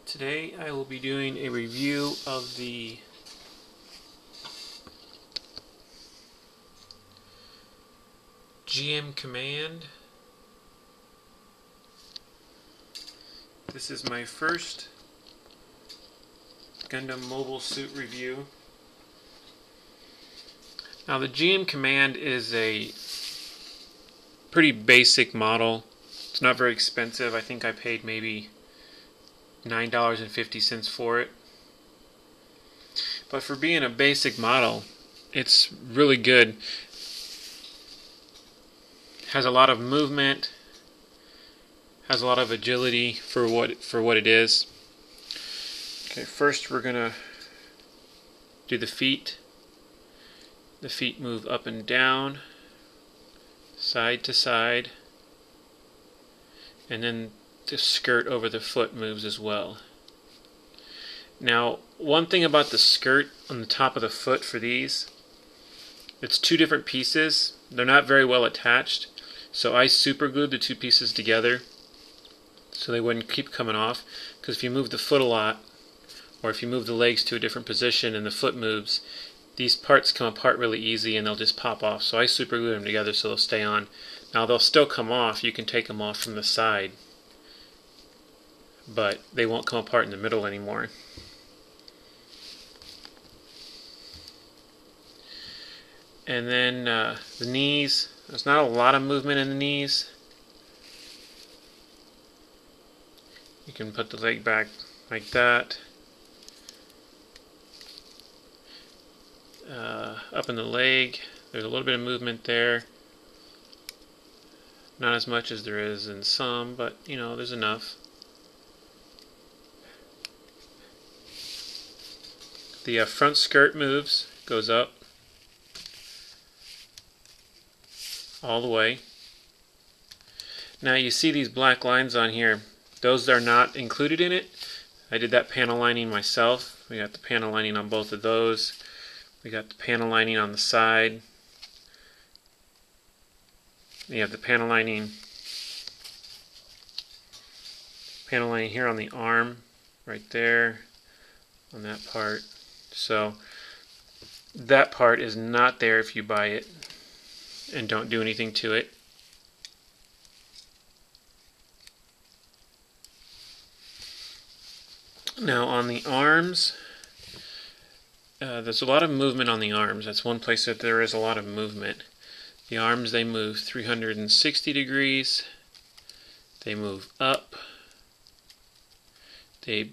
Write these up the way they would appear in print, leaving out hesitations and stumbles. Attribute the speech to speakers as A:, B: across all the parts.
A: Today I will be doing a review of the GM Command. This is my first Gundam mobile suit review. Now the GM Command is a pretty basic model. It's not very expensive. I think I paid maybe $9.50 for it. But for being a basic model, it's really good. Has a lot of movement, has a lot of agility for what it is. Okay, first we're gonna do the feet. The feet move up and down, side to side, and then the skirt over the foot moves as well. Now, one thing about the skirt on the top of the foot for these, it's two different pieces. They're not very well attached, so I super glued the two pieces together so they wouldn't keep coming off, because if you move the foot a lot, or if you move the legs to a different position and the foot moves, these parts come apart really easy and they'll just pop off. So I super glued them together so they'll stay on. Now they'll still come off. You can take them off from the side, but they won't come apart in the middle anymore. And then the knees, there's not a lot of movement in the knees. You can put the leg back like that. Up in the leg, there's a little bit of movement there. Not as much as there is in some, but you know, there's enough. The front skirt moves, goes up all the way. Now you see these black lines on here. Those are not included in it. I did that panel lining myself. We got the panel lining on both of those. We got the panel lining on the side. You have the panel lining here on the arm, right there, on that part. So that part is not there if you buy it and don't do anything to it. Now on the arms, there's a lot of movement on the arms. That's one place that there is a lot of movement. The arms, they move 360 degrees. They move up. They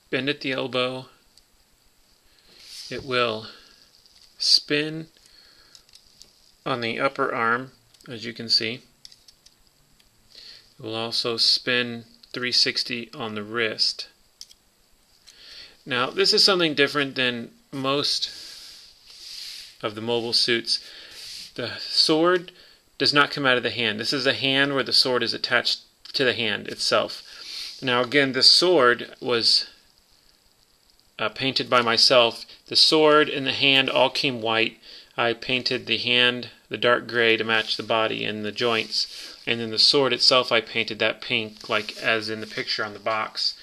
A: bend at the elbow. It will spin on the upper arm, as you can see. It will also spin 360 on the wrist. Now, this is something different than most of the mobile suits. The sword does not come out of the hand. This is a hand where the sword is attached to the hand itself. Now, again, this sword was painted by myself. The sword and the hand all came white. I painted the hand the dark gray to match the body and the joints. And then the sword itself, I painted that pink, like as in the picture on the box.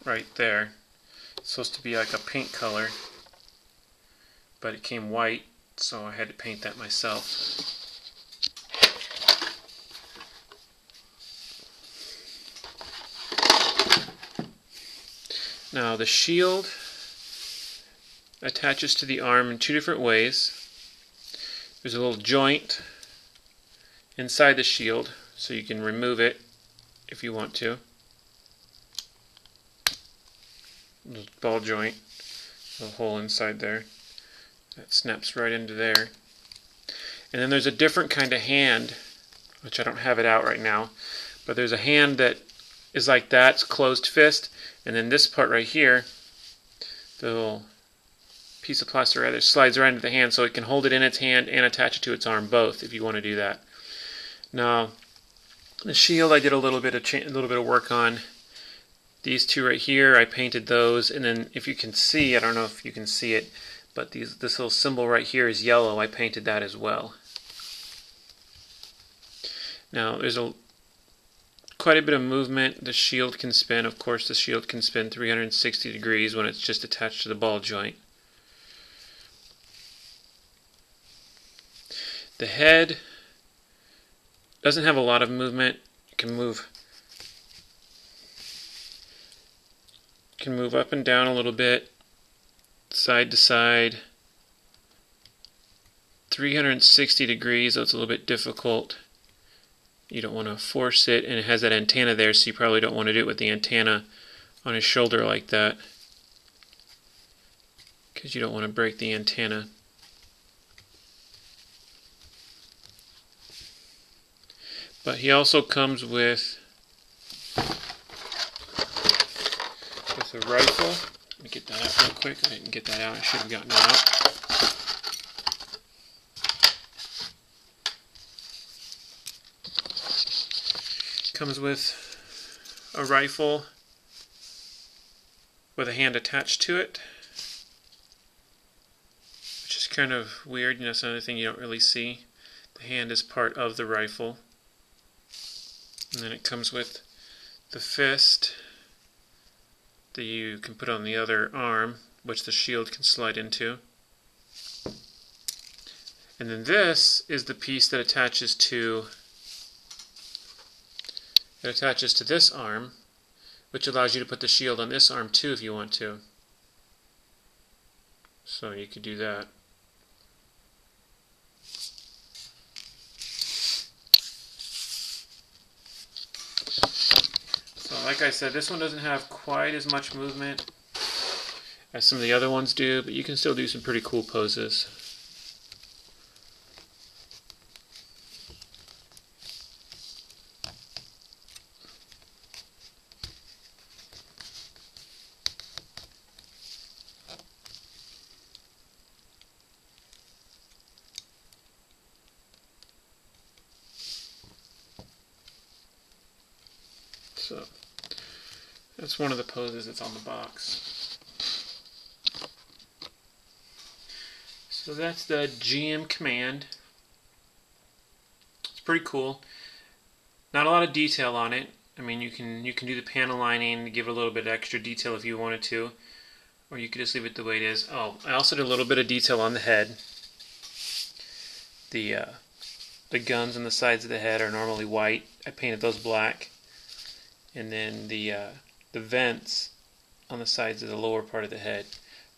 A: Right there. It's supposed to be like a pink color, but it came white, so I had to paint that myself. Now the shield attaches to the arm in two different ways. There's a little joint inside the shield, so you can remove it if you want to. Little ball joint, a hole inside there that snaps right into there. And then there's a different kind of hand, which I don't have it out right now, but there's a hand that is like that, it's closed fist, and then this part right here, the little piece of plastic rather slides right into the hand, so it can hold it in its hand and attach it to its arm, both, if you want to do that. Now, the shield I did a little bit of work on. These two right here, I painted those, and then if you can see, I don't know if you can see it, but this little symbol right here is yellow. I painted that as well. Now there's quite a bit of movement. The shield can spin. Of course, the shield can spin 360 degrees when it's just attached to the ball joint. The head doesn't have a lot of movement. It can move up and down a little bit, side to side. 360 degrees, so it's a little bit difficult. You don't want to force it, and it has that antenna there, so you probably don't want to do it with the antenna on his shoulder like that, because you don't want to break the antenna. But he also comes with a rifle. Let me get that out real quick. I didn't get that out. I should have gotten it out. Comes with a rifle with a hand attached to it, which is kind of weird. You know, it's another thing you don't really see. The hand is part of the rifle. And then it comes with the fist that you can put on the other arm, which the shield can slide into. And then this is the piece that attaches to this arm, which allows you to put the shield on this arm too if you want to. So you could do that. So like I said, this one doesn't have quite as much movement as some of the other ones do, but you can still do some pretty cool poses. So that's one of the poses that's on the box. So that's the GM Command. It's pretty cool. Not a lot of detail on it. I mean, you can do the panel lining, give it a little bit of extra detail if you wanted to, or you could just leave it the way it is. Oh, I also did a little bit of detail on the head. The guns on the sides of the head are normally white. I painted those black. And then the vents on the sides of the lower part of the head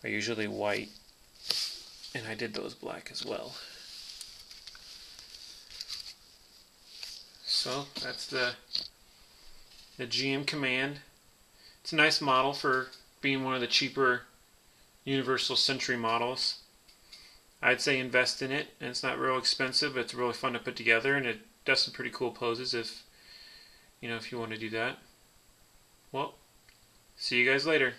A: are usually white, and I did those black as well. So that's the GM Command. It's a nice model for being one of the cheaper Universal Century models. I'd say invest in it, and it's not real expensive, but it's really fun to put together, and it does some pretty cool poses if you want to do that. Well, see you guys later.